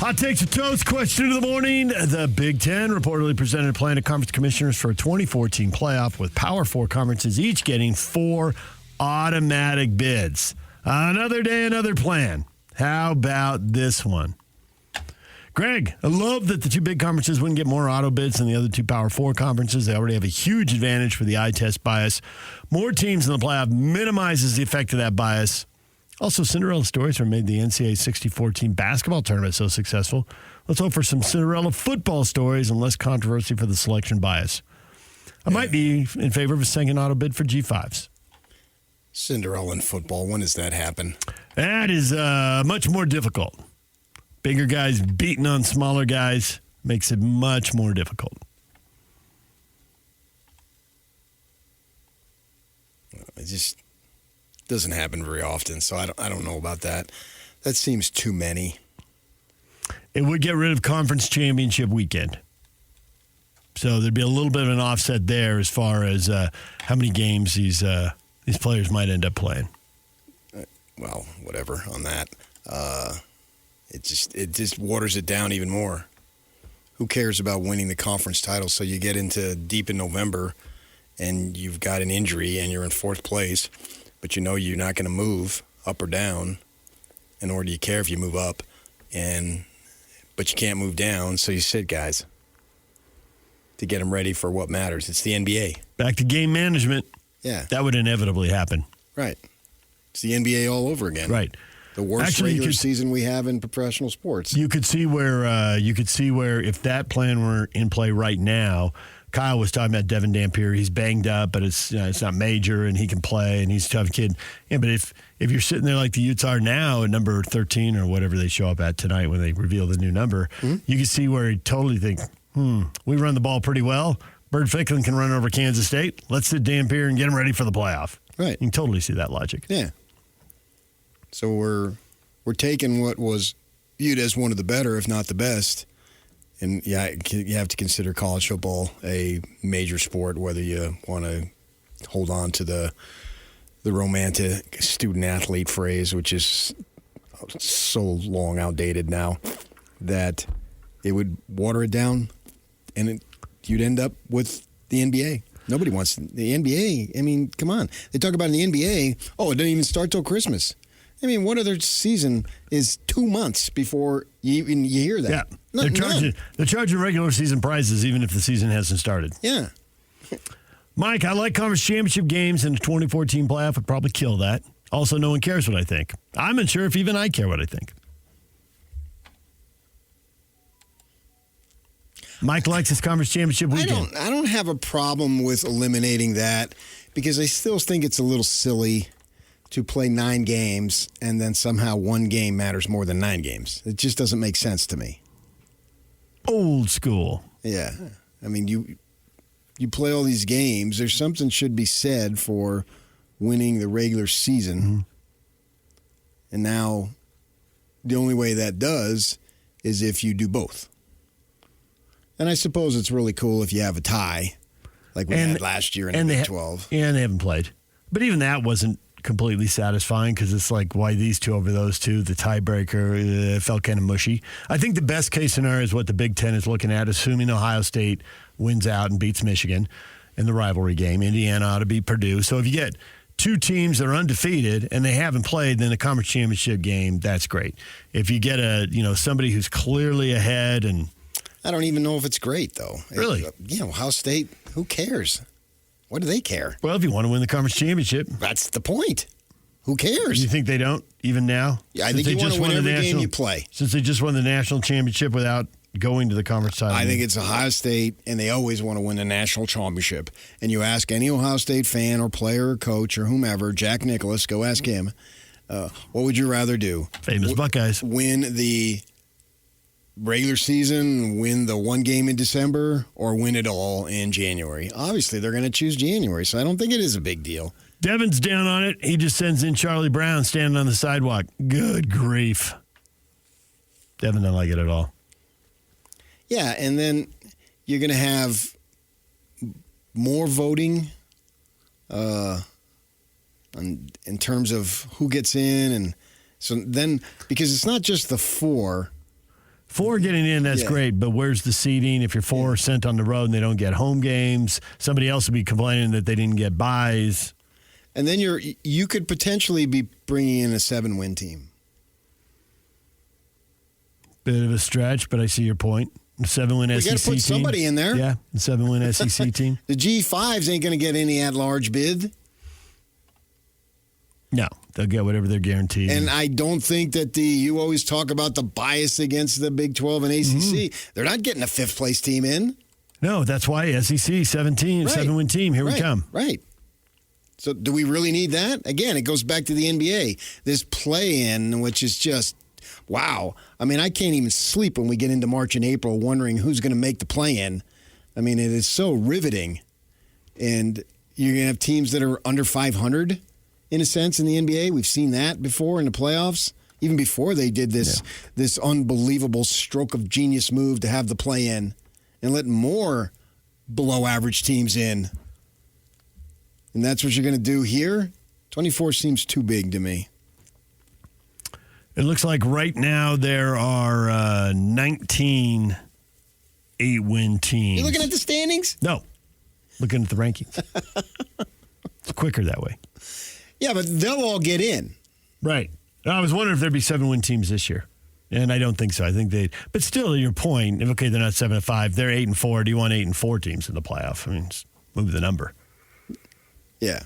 Hot takes with toast. Question of the morning. The Big Ten reportedly presented a plan to conference commissioners for a 2014 playoff with Power Four conferences each getting 4 automatic bids. Another day, another plan. How about this one? Greg, I love that the 2 big conferences wouldn't get more auto bids than the other 2 Power 4 conferences. They already have a huge advantage for the eye test bias. More teams in the playoff minimizes the effect of that bias. Also, Cinderella stories are made the NCAA 64-team basketball tournament so successful. Let's hope for some Cinderella football stories and less controversy for the selection bias. I might be in favor of a second auto bid for G5s. Cinderella in football, when does that happen? That is much more difficult. Bigger guys beating on smaller guys makes it much more difficult. It just doesn't happen very often, so I don't know about that. That seems too many. It would get rid of conference championship weekend. So there'd be a little bit of an offset there as far as how many games these players might end up playing. Well, whatever on that. It just waters it down even more. Who cares about winning the conference title? So you get into deep in November and you've got an injury and you're in 4th place, but you know you're not going to move up or down, and nor do you care if you move up, but you can't move down, so you sit guys to get them ready for what matters. It's the NBA. Back to game management. Yeah. That would inevitably happen. Right. It's the NBA all over again. Right. The worst regular season we have in professional sports. You could see where if that plan were in play right now. Kyle was talking about Devin Dampier. He's banged up, but it's not major, and he can play, and he's a tough kid. Yeah, but if you're sitting there like the Utes are now at number 13 or whatever they show up at tonight when they reveal the new number, you can see where he totally think, we run the ball pretty well. Bird Ficklin can run over Kansas State. Let's sit Dampier and get him ready for the playoff. Right. You can totally see that logic. Yeah. So we're taking what was viewed as one of the better, if not the best, and you have to consider college football a major sport, whether you want to hold on to the romantic student-athlete phrase, which is so long outdated now, that it would water it down, and you'd end up with the NBA. Nobody wants the NBA. I mean, come on. They talk about in the NBA, it doesn't even start till Christmas. I mean, what other season is 2 months before you hear that? Yeah. They're charging regular season prices even if the season hasn't started. Yeah. Mike, I like conference championship games, and the 2014 playoff would probably kill that. Also, no one cares what I think. I'm unsure if even I care what I think. Mike likes his conference championship weekend. I don't have a problem with eliminating that because I still think it's a little silly to play 9 games and then somehow 1 game matters more than 9 games. It just doesn't make sense to me. Old school. Yeah. I mean, you play all these games. There's something should be said for winning the regular season. Mm-hmm. And now the only way that does is if you do both. And I suppose it's really cool if you have a tie like we had last year in the Big 12. Yeah, and they haven't played. But even that wasn't completely satisfying because it's like, why these two over those two? The tiebreaker felt kind of mushy. I think the best case scenario is what the Big Ten is looking at, assuming Ohio State wins out and beats Michigan in the rivalry game. Indiana ought to beat Purdue. So if you get 2 teams that are undefeated and they haven't played, then the conference championship game, that's great. If you get somebody who's clearly ahead, and I don't even know if it's great though. Really? Ohio State, who cares? What do they care? Well, if you want to win the conference championship. That's the point. Who cares? You think they don't, even now? Yeah, I think you want to win every game you play. Since they just won the national championship without going to the conference title. I think it's Ohio State, and they always want to win the national championship. And you ask any Ohio State fan or player or coach or whomever, Jack Nicklaus, go ask him, what would you rather do? Famous Buckeyes. Win the regular season, win the 1 game in December, or win it all in January? Obviously, they're going to choose January, so I don't think it is a big deal. Devin's down on it. He just sends in Charlie Brown standing on the sidewalk. Good grief. Devin doesn't like it at all. Yeah, and then you're going to have more voting in terms of who gets in. And so then, because it's not just the 4. 4 getting in, that's Yeah. great, but where's the seeding? If you're 4 sent on the road and they don't get home games, somebody else will be complaining that they didn't get buys. And then you could potentially be bringing in a 7-win team. Bit of a stretch, but I see your point. A 7-win SEC team. You got to put somebody in there. Yeah, a 7-win SEC team. The G5s ain't going to get any at-large bid. No, they'll get whatever they're guaranteed. And I don't think that you always talk about the bias against the Big 12 and ACC. They're not getting a 5th-place team in. No, that's why SEC, 7-win team. Here we come. Right. So do we really need that? Again, it goes back to the NBA. This play-in, which is just, wow. I mean, I can't even sleep when we get into March and April wondering who's going to make the play-in. I mean, it is so riveting. And you're going to have teams that are under 500, in a sense, in the NBA. We've seen that before in the playoffs, even before they did this unbelievable stroke of genius move to have the play-in and let more below-average teams in. And that's what you're going to do here? 24 seems too big to me. It looks like right now there are 19 8-win teams. You looking at the standings? No. Looking at the rankings. It's quicker that way. Yeah, but they'll all get in. Right. I was wondering if there'd be 7-win teams this year. And I don't think so. I think but still, your point, okay, they're not 7-5, they're 8-4. Do you want 8-4 teams in the playoff? I mean, just move the number. Yeah.